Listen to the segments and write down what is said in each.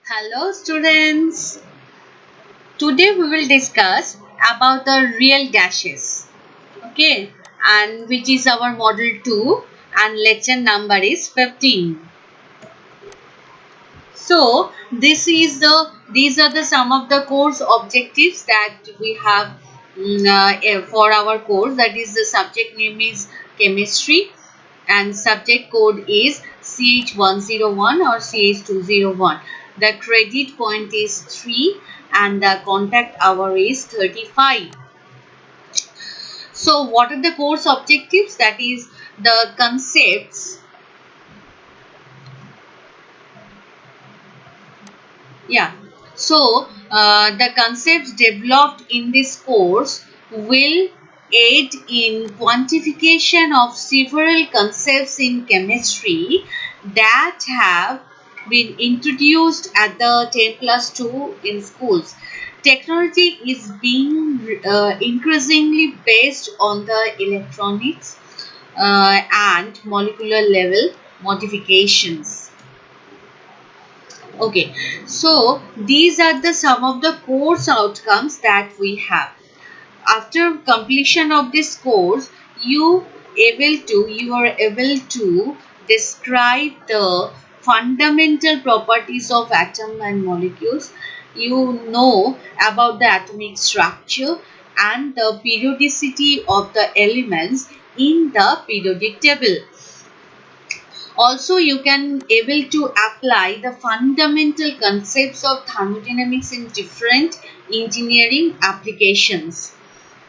Hello students. Today we will discuss about the real gases. Okay, and which is our model 2 and lecture number is 15. So these are the some of the course objectives that we have for our course, that is the subject name is chemistry and subject code is CH101 or CH201. The credit point is 3 and the contact hour is 35. So what are the course objectives? That is the concepts. Yeah. So the concepts developed in this course will aid in quantification of several concepts in chemistry that have been introduced at the 10 plus 2 in schools. Technology is being increasingly based on the electronics and molecular level modifications. Okay, so these are the some of the course outcomes that we have. After completion of this course, you are able to describe the fundamental properties of atom and molecules. You know about the atomic structure and the periodicity of the elements in the periodic table. Also, you can able to apply the fundamental concepts of thermodynamics in different engineering applications.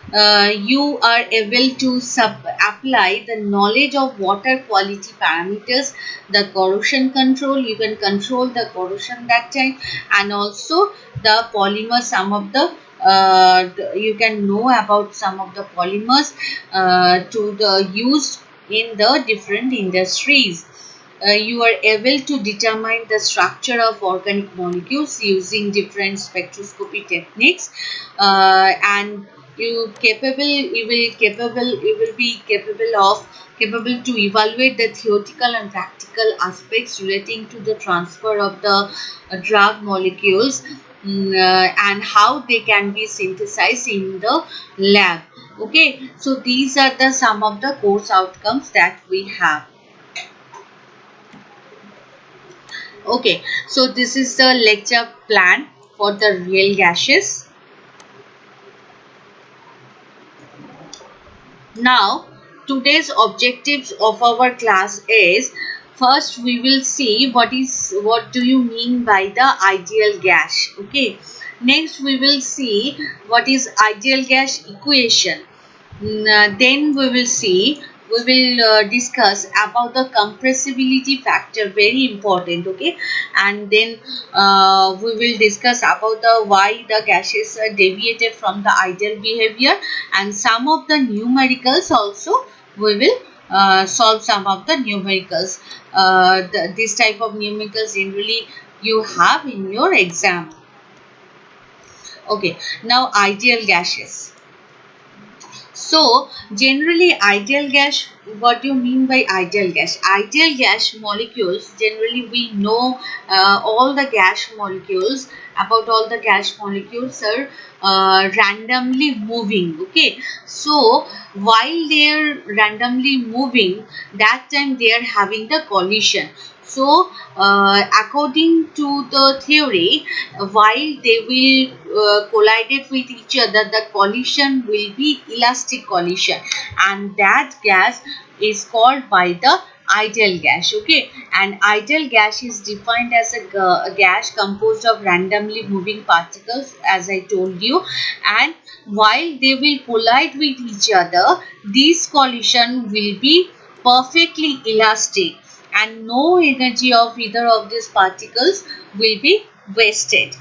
You are able to apply the knowledge of water quality parameters, the corrosion control. You can control the corrosion that time, and also the polymer. Some of the you can know about some of the polymers to the used in the different industries. You are able to determine the structure of organic molecules using different spectroscopy techniques, and you will be capable to evaluate the theoretical and practical aspects relating to the transfer of the drug molecules, and how they can be synthesized in the lab. Okay, so these are the some of the course outcomes that we have. Okay, so this is the lecture plan for the real gases. Now, today's objectives of our class is, first we will see what do you mean by the ideal gas. Okay. Next we will see what is ideal gas equation. Then we will discuss about the compressibility factor, very important. Okay, and then we will discuss about the why the gases are deviated from the ideal behavior, and some of the numericals also we will solve some of the numericals. This type of numericals generally you have in your exam. Okay, now ideal gases. So, generally ideal gas, what do you mean by ideal gas? Ideal gas molecules, generally we know all the gas molecules, about all the gas molecules are randomly moving. Okay, so while they are randomly moving, that time they are having the collision. So, according to the theory, while they will collide with each other, the collision will be elastic collision, and that gas is called by the ideal gas. Okay, and ideal gas is defined as a gas composed of randomly moving particles, as I told you, and while they will collide with each other, this collision will be perfectly elastic, and no energy of either of these particles will be wasted.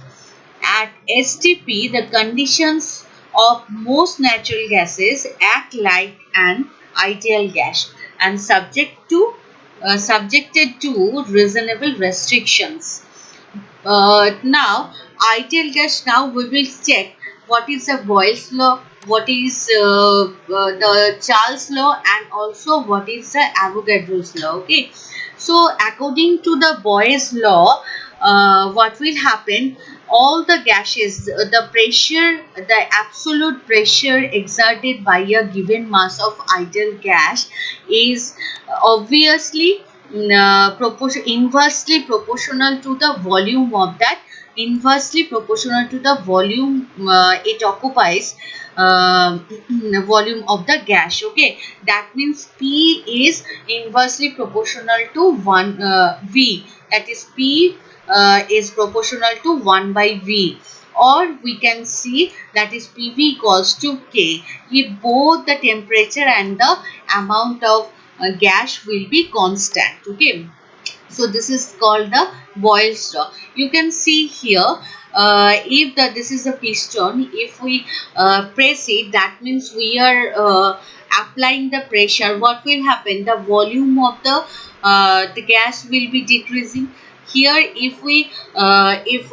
At STP, the conditions of most natural gases act like an ideal gas and subjected to reasonable restrictions. Now, ideal gas. Now we will check what is the Boyle's law, what is the Charles law, and also what is the Avogadro's law. Okay, So according to the Boyle's law, what will happen, all the gases, the pressure, the absolute pressure exerted by a given mass of ideal gas is obviously inversely proportional to the volume of that, inversely proportional to the volume it occupies, volume of the gas. Okay, that means P is inversely proportional to 1 V, that is P is proportional to 1 by V, or we can see that is PV equals to K if both the temperature and the amount of gas will be constant. Okay, so this is called the Boyle's law. You can see here, if this is a piston, if we press it, that means we are applying the pressure. What will happen, the volume of the gas will be decreasing. Here if we if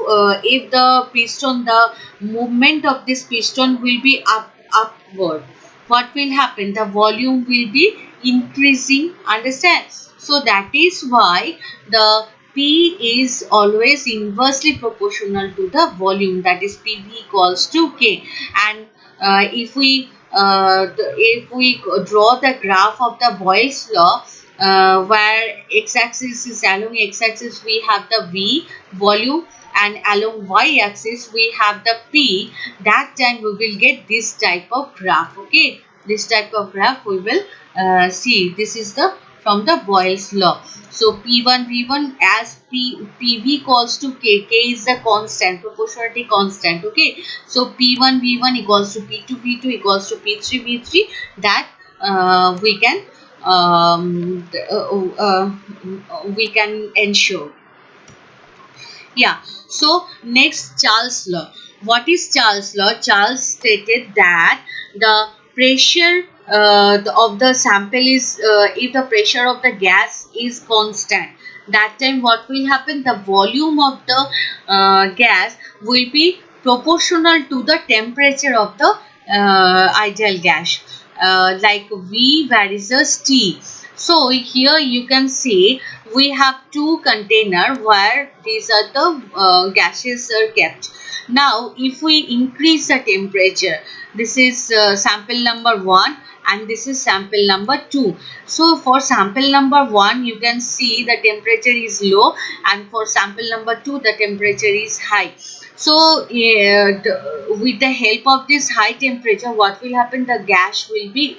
the piston, the movement of this piston will be upward, what will happen, the volume will be increasing. Understand? So that is why the P is always inversely proportional to the volume, that is PV equals to K. And if we draw the graph of the Boyle's law, where x-axis is, along x-axis we have the V volume, and along y-axis we have the P, that time we will get this type of graph. Okay, this type of graph we will see. This is the from the Boyle's law. So P1 V1 as PV equals to K. K is the constant, proportionality constant. Okay, so P1 V1 equals to P2 V2 equals to P3 V3. That we can ensure. Yeah. So next, Charles' law. What is Charles' law? Charles stated that the pressure of the sample is, if the pressure of the gas is constant, that time what will happen, the volume of the gas will be proportional to the temperature of the ideal gas, like V versus T. So here you can see we have two containers where these are the gases are kept. Now if we increase the temperature, this is sample number 1 and this is sample number 2. So for sample number 1 you can see the temperature is low, and for sample number 2 the temperature is high. So with the help of this high temperature, what will happen, the gas will be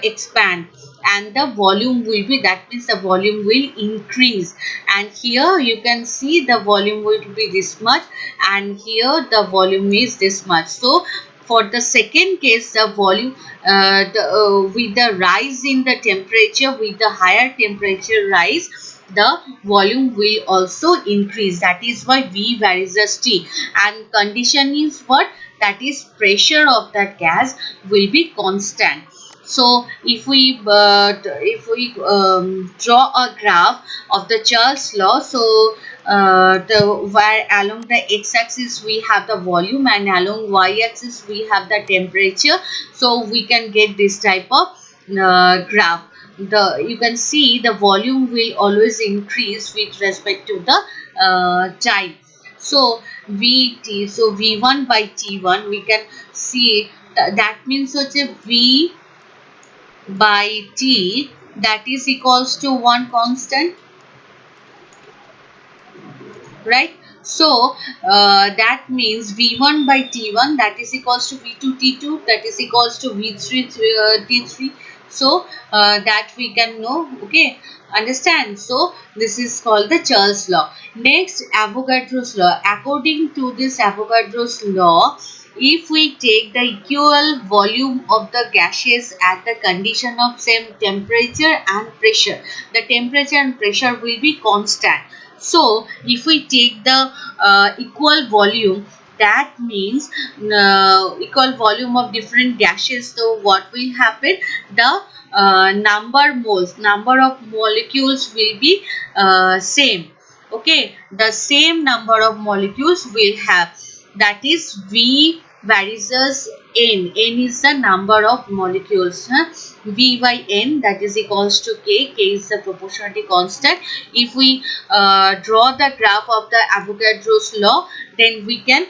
expand, and the volume will be, that means the volume will increase. And here you can see the volume will be this much, and here the volume is this much. So for the second case, the volume with the rise in the temperature, with the higher temperature rise, the volume will also increase. That is why V versus T, and condition is what, that is pressure of that gas will be constant. So if we draw a graph of the Charles law, so where along the x-axis we have the volume and along y-axis we have the temperature, so we can get this type of graph. You can see the volume will always increase with respect to the time. So Vt, so V1 by T1 we can see that means such a V by T, that is equals to 1 constant, right? So that means V1 by T1, that is equals to V2 T2, that is equals to V3 T3. So that we can know. Okay, understand? So this is called the Charles law. Next, Avogadro's law. According to this Avogadro's law, if we take the equal volume of the gases at the condition of same temperature and pressure, the temperature and pressure will be constant. So if we take the equal volume, that means equal volume of different gases, so what will happen, the number of molecules will be same. Okay, the same number of molecules will have, that is V versus N. N is the number of molecules. V by N, that is equals to K. K is the proportionality constant. If we draw the graph of the Avogadro's law, then we can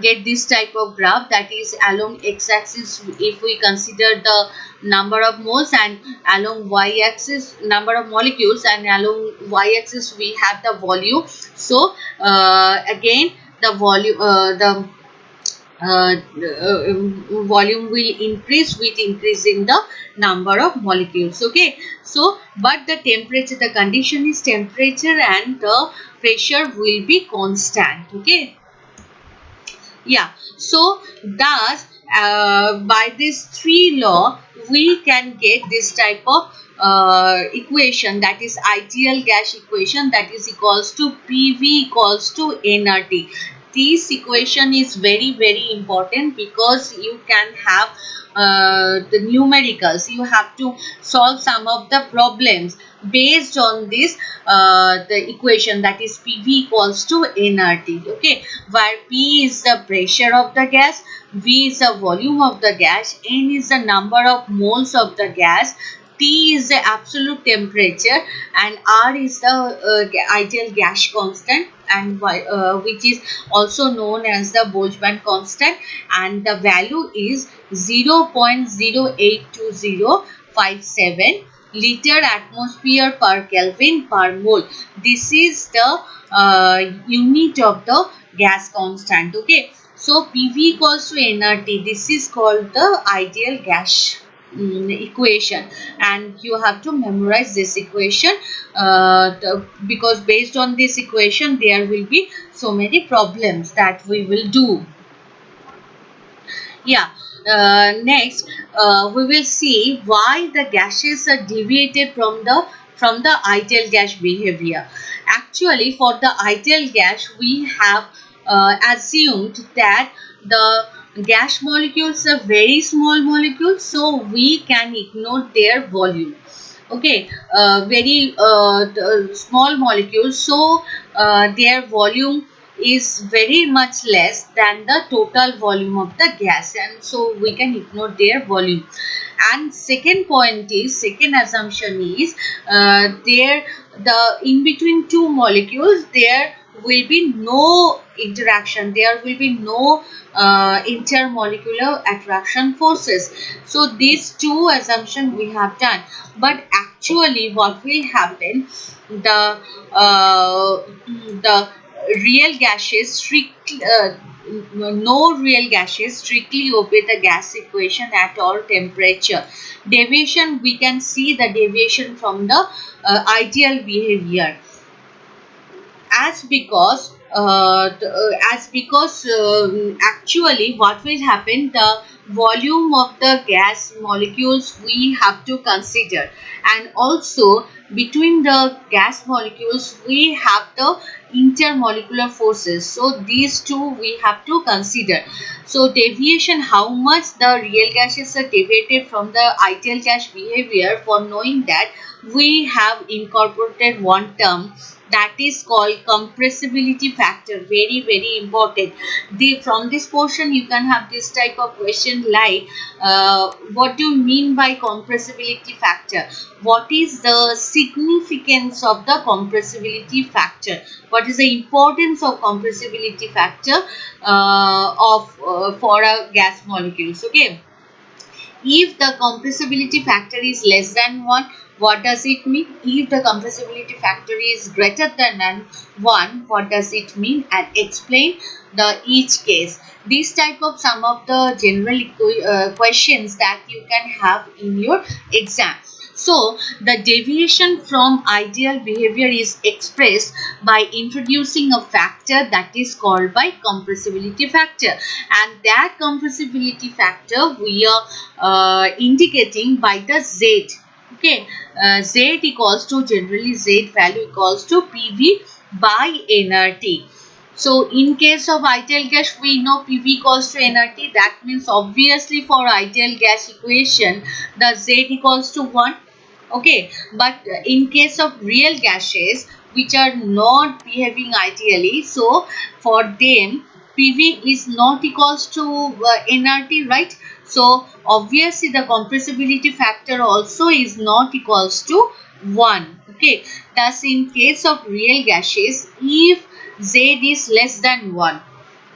get this type of graph, that is along x-axis if we consider the number of moles, and along y-axis number of molecules, and along y-axis we have the volume. So again the volume volume will increase with increasing the number of molecules. Okay, so but the temperature, the condition is temperature and the pressure will be constant. Okay, yeah, so thus by this three law we can get this type of equation, that is ideal gas equation, that is equals to PV equals to nRT. This equation is very very important because you can have the numericals, you have to solve some of the problems based on this the equation, that is PV equals to nRT. Okay, where P is the pressure of the gas, V is the volume of the gas, N is the number of moles of the gas, T is the absolute temperature, and R is the ideal gas constant, and which is also known as the Boltzmann constant, and the value is 0.082057 liter atmosphere per Kelvin per mole. This is the unit of the gas constant. Okay, so PV equals to nRT. This is called the ideal gas equation, and you have to memorize this equation because based on this equation there will be so many problems that we will do. Yeah, next we will see why the gases are deviated from the ideal gas behavior. Actually, for the ideal gas we have assumed that the gas molecules are very small molecules, so we can ignore their volume. Okay, very small molecules, so their volume is very much less than the total volume of the gas, and so we can ignore their volume. And second point is, second assumption is there the in between two molecules there will be no interaction, there will be no intermolecular attraction forces. So these two assumptions we have done, but actually what will happen, the real gases strictly no real gases strictly obey the gas equation at all temperature. Deviation, we can see the deviation from the ideal behavior, as because actually what will happen, the volume of the gas molecules we have to consider, and also between the gas molecules we have the intermolecular forces, so these two we have to consider. So deviation, how much the real gases are deviated from the ideal gas behavior, for knowing that we have incorporated one term, that is called compressibility factor. Very very important. From this portion you can have this type of question like what do you mean by compressibility factor, what is the significance of the compressibility factor, what is the importance of compressibility factor for a gas molecules. Okay, if the compressibility factor is less than 1, what does it mean? If the compressibility factor is greater than 1, what does it mean? And explain the each case. This type of some of the general questions that you can have in your exam. So, the deviation from ideal behavior is expressed by introducing a factor that is called by compressibility factor, and that compressibility factor we are indicating by the Z. Okay, Z equals to, generally Z value equals to PV by nRT. So, in case of ideal gas, we know PV equals to nRT. That means obviously for ideal gas equation, the Z equals to 1. Okay, but in case of real gases which are not behaving ideally, so for them PV is not equals to nRT, right? So obviously the compressibility factor also is not equals to 1. Okay, thus in case of real gases, if Z is less than 1,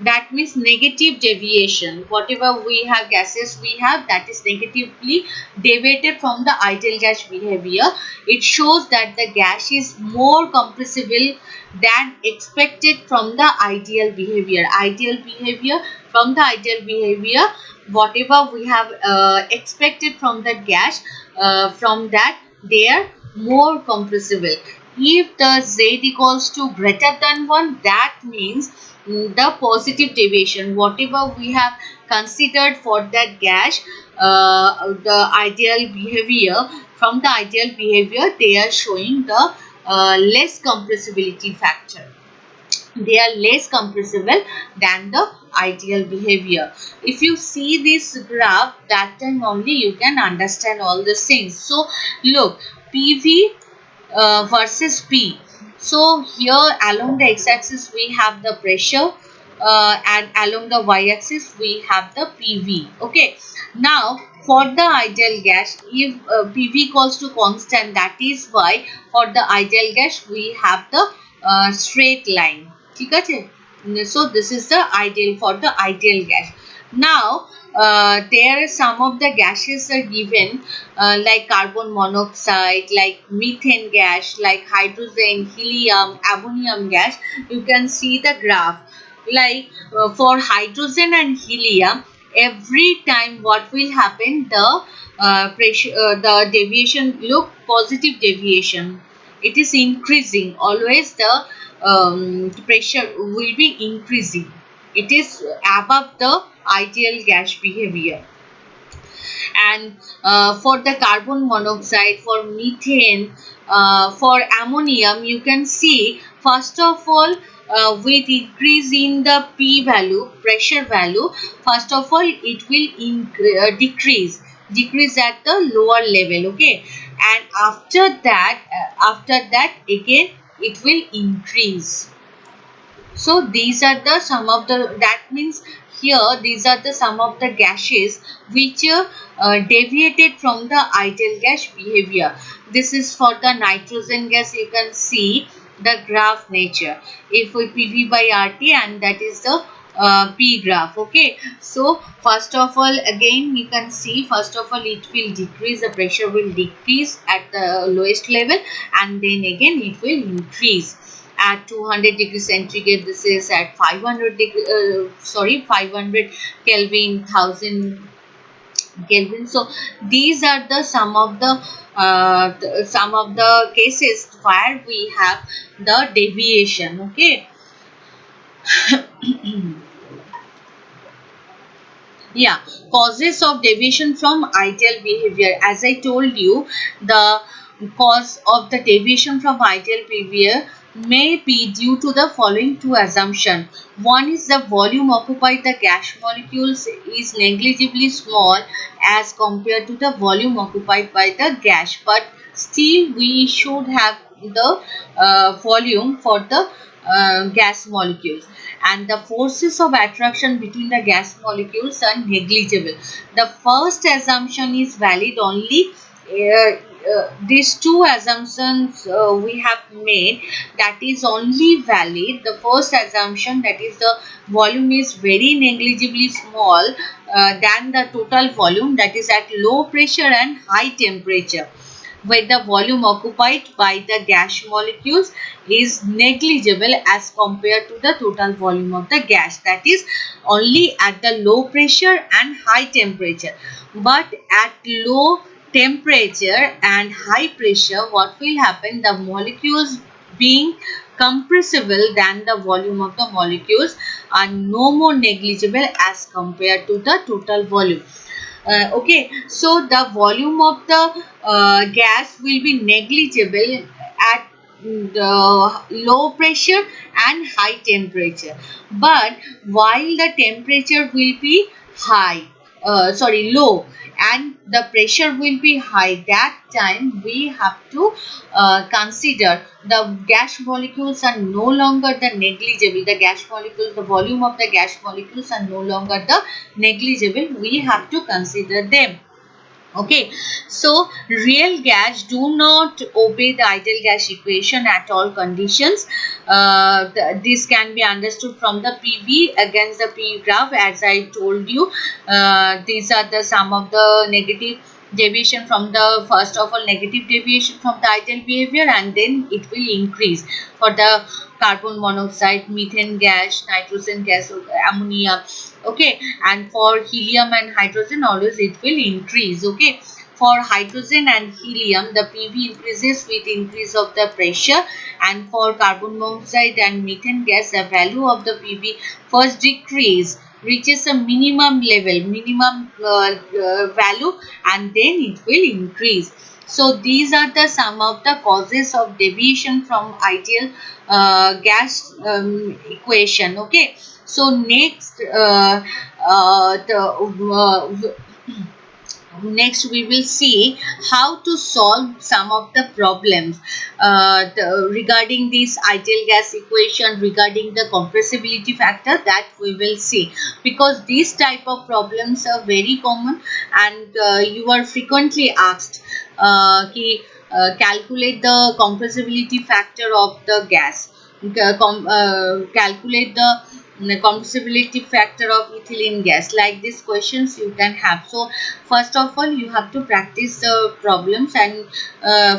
that means negative deviation. Whatever we have gases we have, that is negatively deviated from the ideal gas behavior. It shows that the gas is more compressible than expected from the ideal behavior. From the ideal behavior, whatever we have expected from the gas, from that they are more compressible. If the Z equals to greater than 1, that means the positive deviation, whatever we have considered for that gas, the ideal behavior, from the ideal behavior they are showing the less compressibility factor. They are less compressible than the ideal behavior. If you see this graph, that time only you can understand all these things. So look, PV versus P. So here along the x-axis we have the pressure, and along the y-axis we have the PV. Okay. Now for the ideal gas, if PV equals to constant, that is why for the ideal gas we have the straight line. ठीक है? So this is the ideal for the ideal gas. Now there some of the gases are given, like carbon monoxide, like methane gas, like hydrogen, helium, ammonium gas. You can see the graph. Like for hydrogen and helium, every time what will happen, the pressure, the deviation, look, positive deviation, it is increasing. Always the pressure will be increasing. It is above the ideal gas behavior. And for the carbon monoxide, for methane, for ammonium, you can see first of all, with increase in the P value, pressure value, first of all it will decrease at the lower level. Okay, and after that again it will increase. So these are the some of the, that means here these are the some of the gases which deviated from the ideal gas behavior. This is for the nitrogen gas. You can see the graph nature. If we PV by RT, and that is the P graph. Okay, so first of all, again you can see, first of all it will decrease, the pressure will decrease at the lowest level, and then again it will increase at 200 degrees centigrade. This is at 500 degree, 500 Kelvin, 1000 Kelvin. So these are the some of the cases where we have the deviation. Okay. Yeah, causes of deviation from ideal behavior. As I told you, the cause of the deviation from ideal behavior may be due to the following two assumptions. One is the volume occupied the gas molecules is negligibly small as compared to the volume occupied by the gas, but still we should have the volume for the gas molecules, and the forces of attraction between the gas molecules are negligible. The first assumption is valid only. These two assumptions we have made, that is only valid. The first assumption, that is the volume is very negligibly small than the total volume, that is at low pressure and high temperature, where the volume occupied by the gas molecules is negligible as compared to the total volume of the gas, that is only at the low pressure and high temperature. But at low temperature and high pressure, what will happen, the molecules being compressible than the volume of the molecules are no more negligible as compared to the total volume. Okay, so the volume of the gas will be negligible at the low pressure and high temperature, but while the temperature will be high, low, and the pressure will be high, that time we have to consider the gas molecules are no longer the negligible, the gas molecules, the volume of the gas molecules are no longer the negligible, we have to consider them. Okay, so real gas do not obey the ideal gas equation at all conditions. This can be understood from the PV against the P graph. As I told you, these are the sum of the negative deviation from the, first of all, negative deviation from the ideal behavior, and then it will increase for the carbon monoxide, methane gas, nitrogen gas, ammonia. Okay, and for helium and hydrogen always it will increase. Okay, for hydrogen and helium the PV increases with increase of the pressure, and for carbon monoxide and methane gas the value of the PV first decrease, reaches a minimum level, minimum value, and then it will increase. So these are the some of the causes of deviation from ideal gas equation. Okay, so next next we will see how to solve some of the problems regarding this ideal gas equation, regarding the compressibility factor, that we will see, because these type of problems are very common, and you are frequently asked calculate the compressibility factor of the gas, calculate the compressibility factor of ethylene gas, like these questions you can have. So first of all you have to practice the problems, and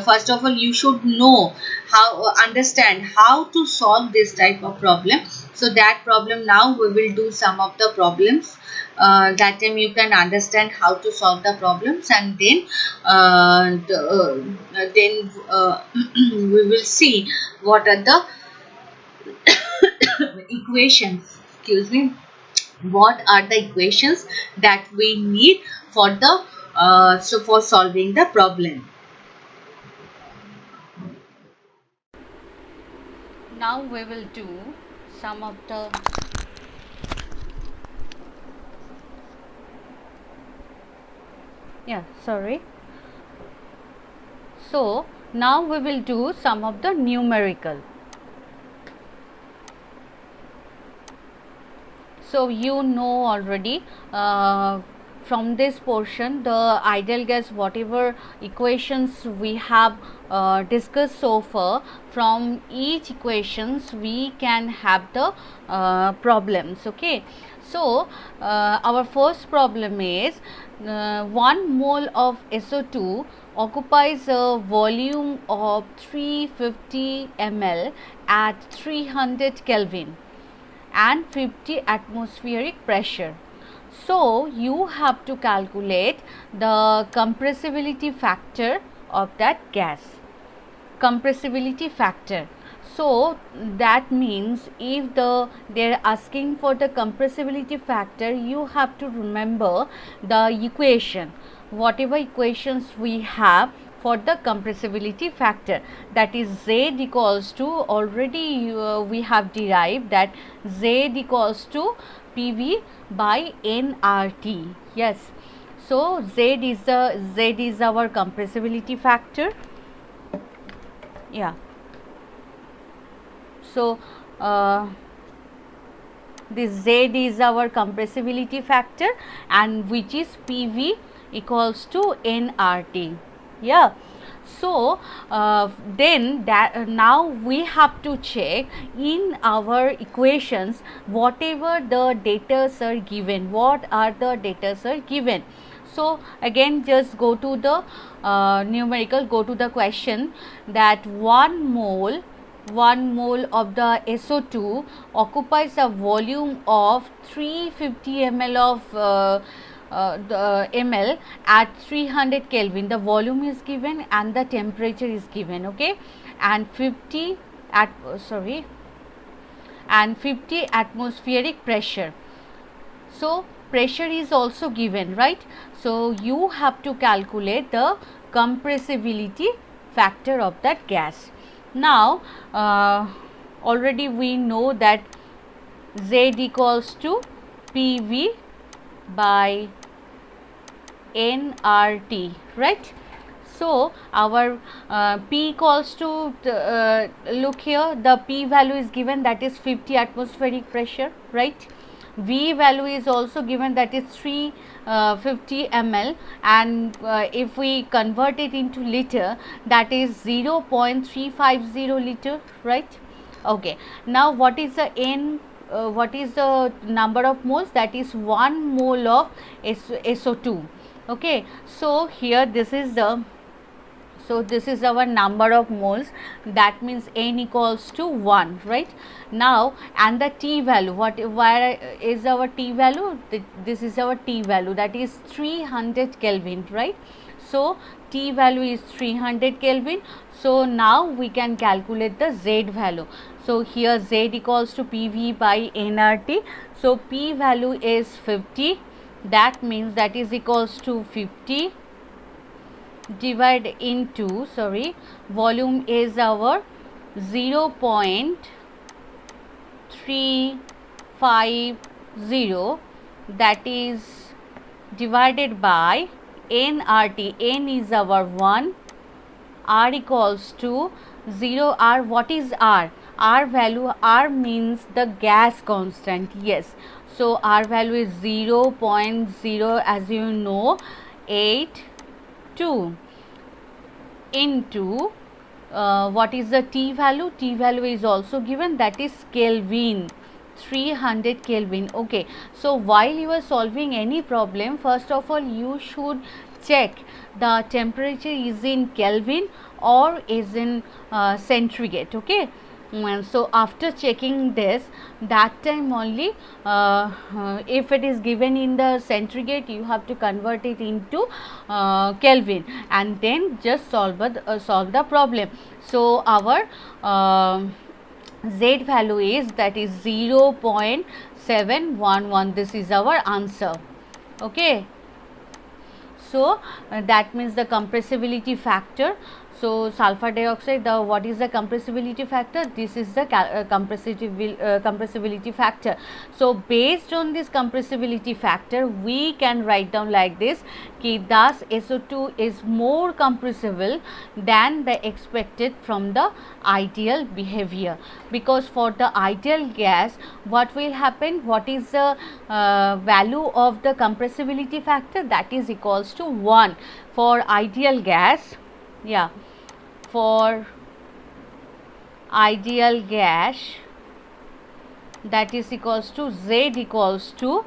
first of all you should know how, understand how to solve this type of problem. So that problem, now we will do some of the problems, that time you can understand how to solve the problems, and then we will see what are the equations, excuse me, what are the equations that we need for the for solving the problem. Now we will do some of the so now we will do some of the numerical. So you know already from this portion the ideal gas, whatever equations we have discussed so far, from each equations we can have the problems. Okay, so our first problem is 1 mole of SO2 occupies a volume of 350 ml at 300 Kelvin and 50 atmospheric pressure. So you have to calculate the compressibility factor of that gas. Compressibility factor. So that means if they're asking for the compressibility factor, you have to remember the equation, whatever equations we have for the compressibility factor, that is Z equals to, already we have derived that Z equals to PV by nRT. Yes, so Z is our compressibility factor. Yeah, so this Z is our compressibility factor, and which is PV equals to nRT. Yeah, so then that now we have to check in our equations whatever the data are given, what are the data are given. So again just go to the numerical, go to the question, that 1 mole of the SO2 occupies a volume of 350 ml of ml at 300 Kelvin. The volume is given and the temperature is given. Okay, and 50 atmospheric pressure. So pressure is also given, right? So you have to calculate the compressibility factor of that gas. Now already we know that Z equals to PV by nRT, right? So our P equals to look here, the P value is given, that is 50 atmospheric pressure, right? V value is also given, that is 350 ml, and if we convert it into liter, that is 0.350 liter, right? Okay, now what is the N, what is the number of moles? That is 1 mole of SO2. Okay, so here this is the, so this is our number of moles, that means N equals to 1, right? Now, and the T value, what, where is our T value? This is our T value, that is 300 Kelvin, right? So T value is 300 Kelvin. So now we can calculate the Z value. So here Z equals to PV by nRT. So P value is 50, that means that is equals to 50 divide into, sorry, volume is our 0.350, that is divided by nRT. N is our 1, R equals to 0. R, what is R? R value, R means the gas constant, yes. So R value is 0.0, as you know, 82 into what is the T value? T value is also given, that is Kelvin, 300 Kelvin. Okay, so while you are solving any problem, first of all you should check the temperature is in Kelvin or is in centigrade. Okay, so after checking this, that time only if it is given in the centigrade, you have to convert it into Kelvin and then just solve the problem. So our Z value is, that is 0.711. this is our answer. Okay, so that means the compressibility factor. So sulfur dioxide, the, what is the compressibility factor? This is the compressibility factor. So based on this compressibility factor, we can write down like this, ki thus SO2 is more compressible than the expected from the ideal behavior. Because for the ideal gas, what will happen? What is the value of the compressibility factor? That is equals to 1 for ideal gas. Yeah, for ideal gas, that is equals to Z equals to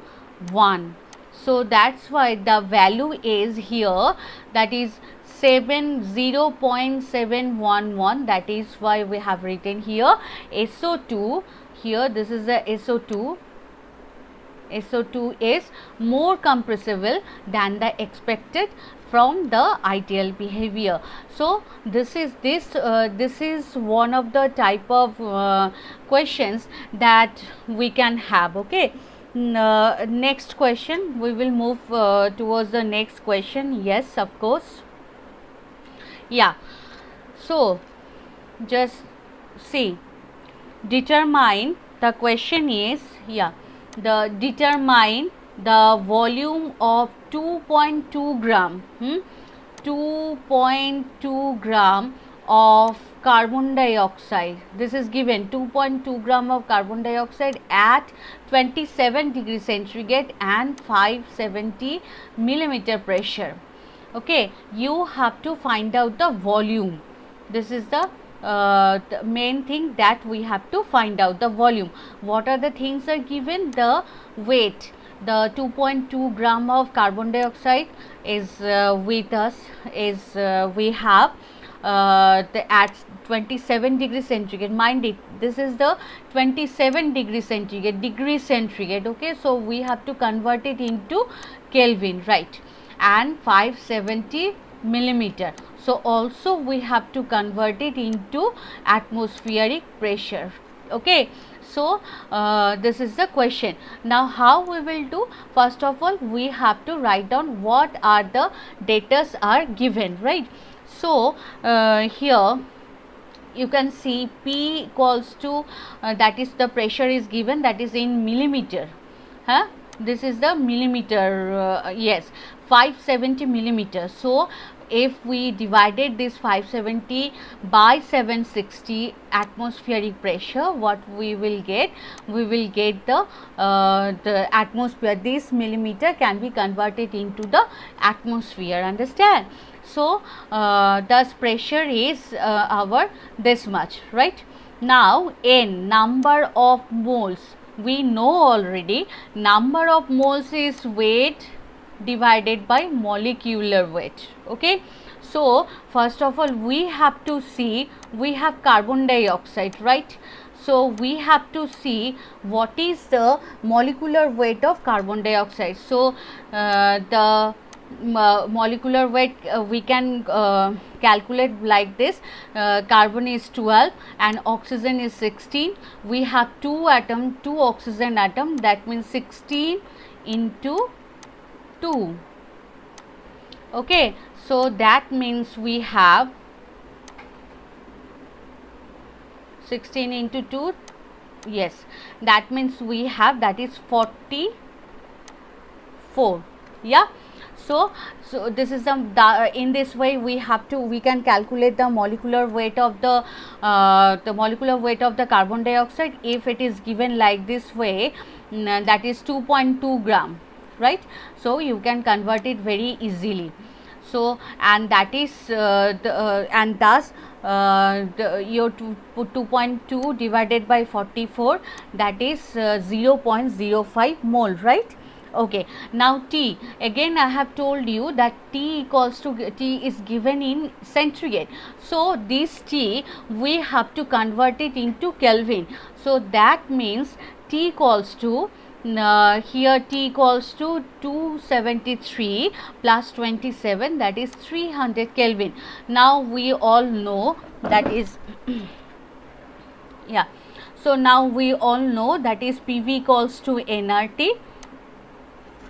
1. So that's why the value is here, that is 0.711, that is why we have written here SO2. Here this is the SO2. SO2 is more compressible than the expected from the ideal behavior. So this is one of the type of questions that we can have. Okay, next question, we will move towards the next question. Yes, of course. Yeah, so just see, determine, the question is, yeah, the determine the volume of 2.2 gram 2.2 gram of carbon dioxide. This is given, 2.2 gram of carbon dioxide at 27 degrees centigrade and 570 millimeter pressure. Okay, you have to find out the volume. This is the main thing, that we have to find out the volume. What are the things are given? The weight, the 2.2 gram of carbon dioxide is with us, is we have at 27 degrees centigrade. Mind it, this is the 27 degrees centigrade. Okay, so we have to convert it into Kelvin, right? And 570 millimeter. So also we have to convert it into atmospheric pressure. Okay, so this is the question. Now how we will do? First of all, we have to write down what are the datas are given, right? So here you can see P equals to that is the pressure is given, that is in millimeter. This is the millimeter. Yes, 570 millimeters. So if we divided this 570 by 760 atmospheric pressure, what we will get? We will get the atmosphere. This millimeter can be converted into the atmosphere. Understand? So thus pressure is our this much, right? Now N, number of moles. We know already number of moles is weight divided by molecular weight. Okay, so first of all we have to see, we have carbon dioxide, right? So we have to see what is the molecular weight of carbon dioxide. So the molecular weight we can calculate like this. Carbon is 12 and oxygen is 16. We have two oxygen atom, that means 16 into 2. Okay, so that means we have 16 into 2, yes, that means we have, that is 44. Yeah, so this is the in this way we can calculate the molecular weight of the molecular weight of the carbon dioxide. If it is given like this way, that is 2.2 gram, right? So you can convert it very easily. So and that is and thus your 2.2 divided by 44, that is 0.05 mole, right? Okay, now T, again I have told you that T is given in centigrade. So this T we have to convert it into Kelvin. So that means T equals to here T equals to 273 plus 27, that is 300 Kelvin. Now we all know that is yeah, so now we all know that is PV equals to nRT,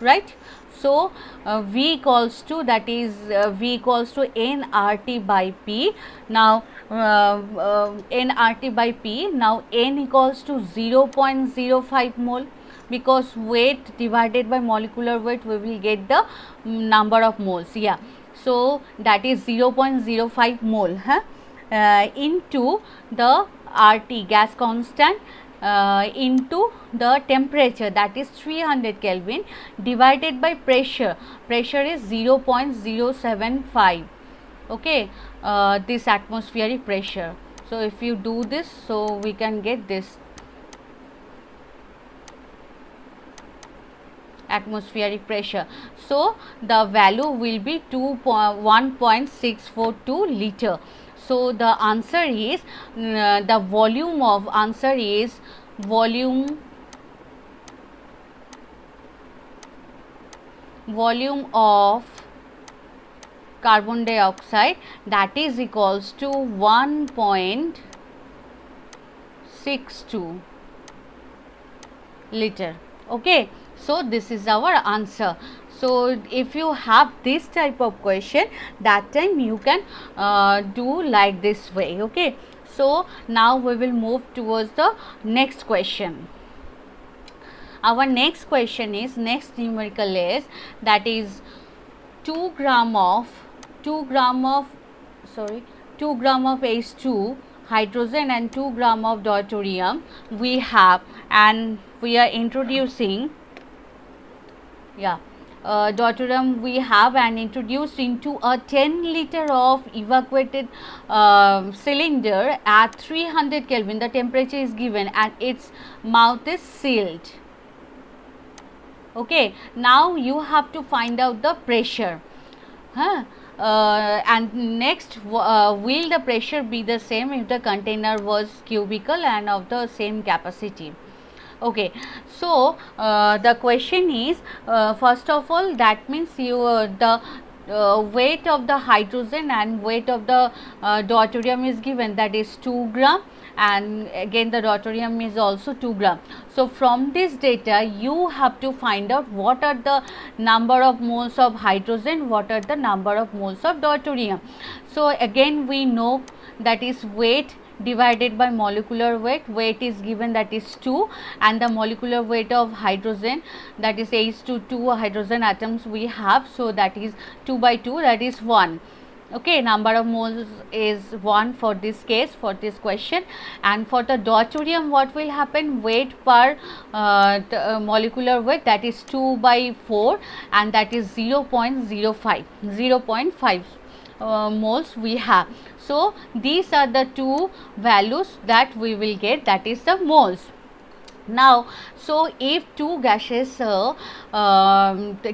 right? So V equals to, that is V equals to nRT by P. Now nRT by P, now N equals to 0.05 mole, because weight divided by molecular weight we will get the number of moles. Yeah, so that is 0.05 mole into the RT, gas constant, into the temperature, that is 300 Kelvin, divided by pressure. Pressure is 0.075. okay, this atmospheric pressure. So if you do this, so we can get this atmospheric pressure. So the value will be 1.642 liter. So the answer is the volume of answer is volume of carbon dioxide, that is equals to 1.62 liter. Okay, so this is our answer. So if you have this type of question, that time you can do like this way. Okay, so now we will move towards the next question. Our next question is, next numerical is, that is 2 gram of H2 hydrogen and 2 gram of deuterium we have, and we are introducing deuterium we have and introduced into a 10 liter of evacuated cylinder at 300 Kelvin. The temperature is given and its mouth is sealed. Okay, now you have to find out the pressure. And next, will the pressure be the same if the container was cubical and of the same capacity? Okay, so the question is, first of all, that means you the weight of the hydrogen and weight of the deuterium is given, that is 2 gram, and again the deuterium is also 2 gram. So from this data you have to find out what are the number of moles of hydrogen, what are the number of moles of deuterium. So again we know that is weight divided by molecular weight. Weight is given, that is 2, and the molecular weight of hydrogen, that is H2 hydrogen atoms we have, so that is 2 by 2, that is 1. Okay, number of moles is 1 for this case, for this question. And for the deuterium, what will happen? Weight per molecular weight, that is 2 by 4, and that is 0.05 moles we have. So these are the two values that we will get, that is the moles. Now, so if two gases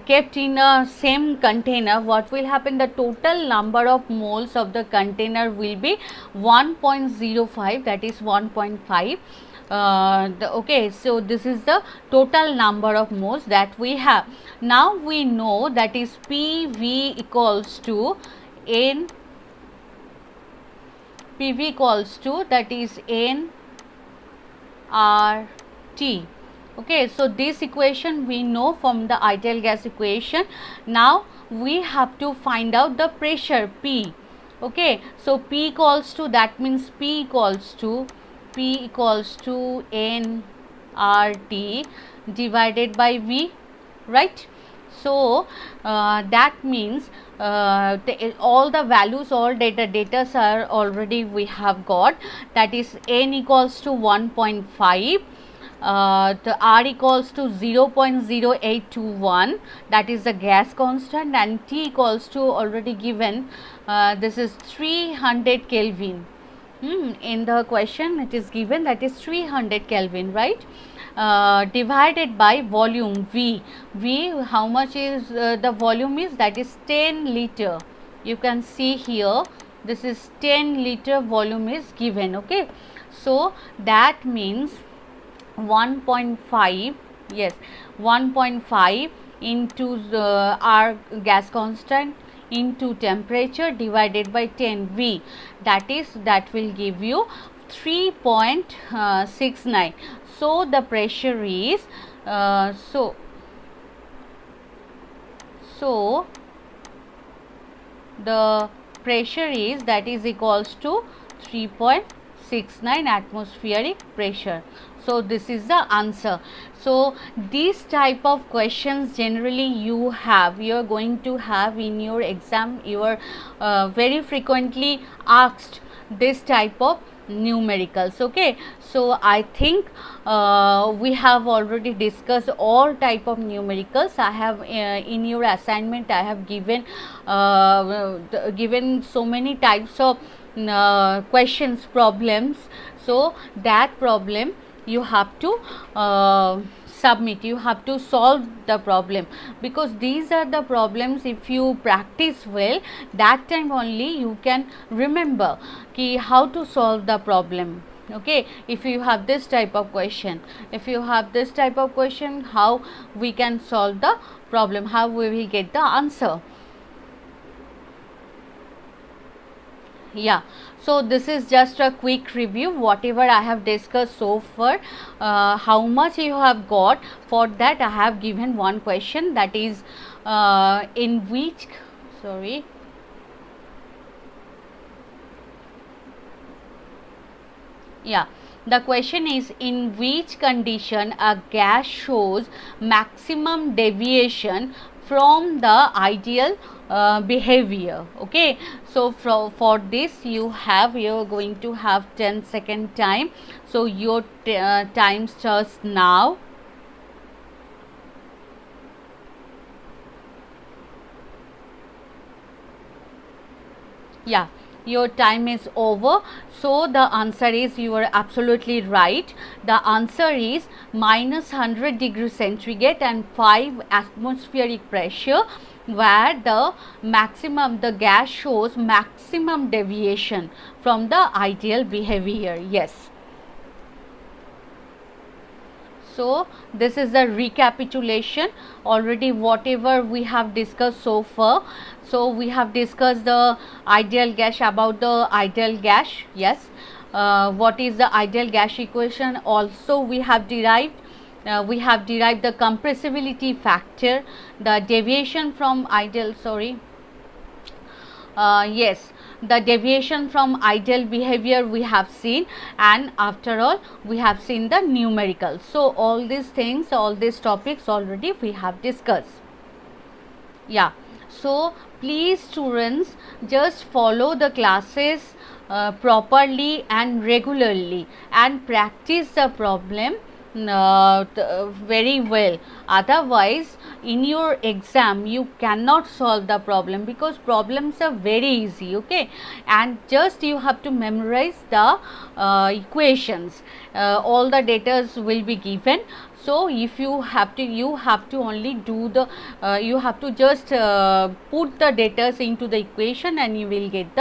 kept in a same container, what will happen? The total number of moles of the container will be 1.05, that is 1.5. Okay, so this is the total number of moles that we have. Now we know that is PV equals to N, PV equals to, that is N R T. Okay, so this equation we know from the ideal gas equation. Now we have to find out the pressure P. Okay, so P equals to, that means P equals to N R T divided by V, right? So that means all the values, all data are already we have got, that is N equals to 1.5, the R equals to 0.0821, that is the gas constant, and T equals to, already given, this is 300 Kelvin. In the question it is given, that is 300 Kelvin, right? Divided by volume V. How much is the volume is? That is 10 liter. You can see here, this is 10 liter volume is given. Okay, so that means 1.5, yes, 1.5 into our gas constant into temperature divided by 10 V, that will give you 3.69. So the pressure is so the pressure is, that is equals to 3.69 atmospheric pressure. So this is the answer. So these type of questions generally you are going to have in your exam. You are very frequently asked this type of numericals. Okay, so I think we have already discussed all type of numericals. I have in your assignment I have given so many types of questions, problems. So that problem you have to submit, you have to solve the problem, because these are the problems, if you practice well, that time only you can remember ki how to solve the problem. Okay, if you have this type of question, how we can solve the problem, how we will get the answer. Yeah, so this is just a quick review, whatever I have discussed so far. How much you have got, for that I have given one question, that is in which, sorry, yeah, the question is, in which condition a gas shows maximum deviation from the ideal behavior. Okay, so for this you are going to have 10-second time. So your time starts now. Yeah, your time is over. So the answer is, you are absolutely right. The answer is -100 degrees centigrade and 5 atmospheric pressure, where the gas shows maximum deviation from the ideal behavior. Yes. So this is the recapitulation already, whatever we have discussed so far. So we have discussed the ideal gas, about the ideal gas. Yes, what is the ideal gas equation? Also we have derived the compressibility factor, the deviation from ideal, yes, the deviation from ideal behavior we have seen, and after all we have seen the numerical. So all these things, all these topics already we have discussed. Yeah, so please students, just follow the classes properly and regularly, and practice the problem very well. Otherwise in your exam you cannot solve the problem, because problems are very easy, okay, and just you have to memorize the equations. All the data will be given. So if you have to only do the you have to just put the data into the equation, and you will get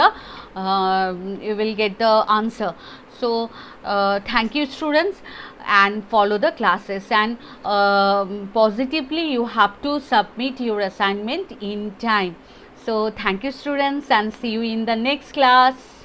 the answer. So thank you students, and follow the classes, and positively you have to submit your assignment in time. So thank you students, and see you in the next class.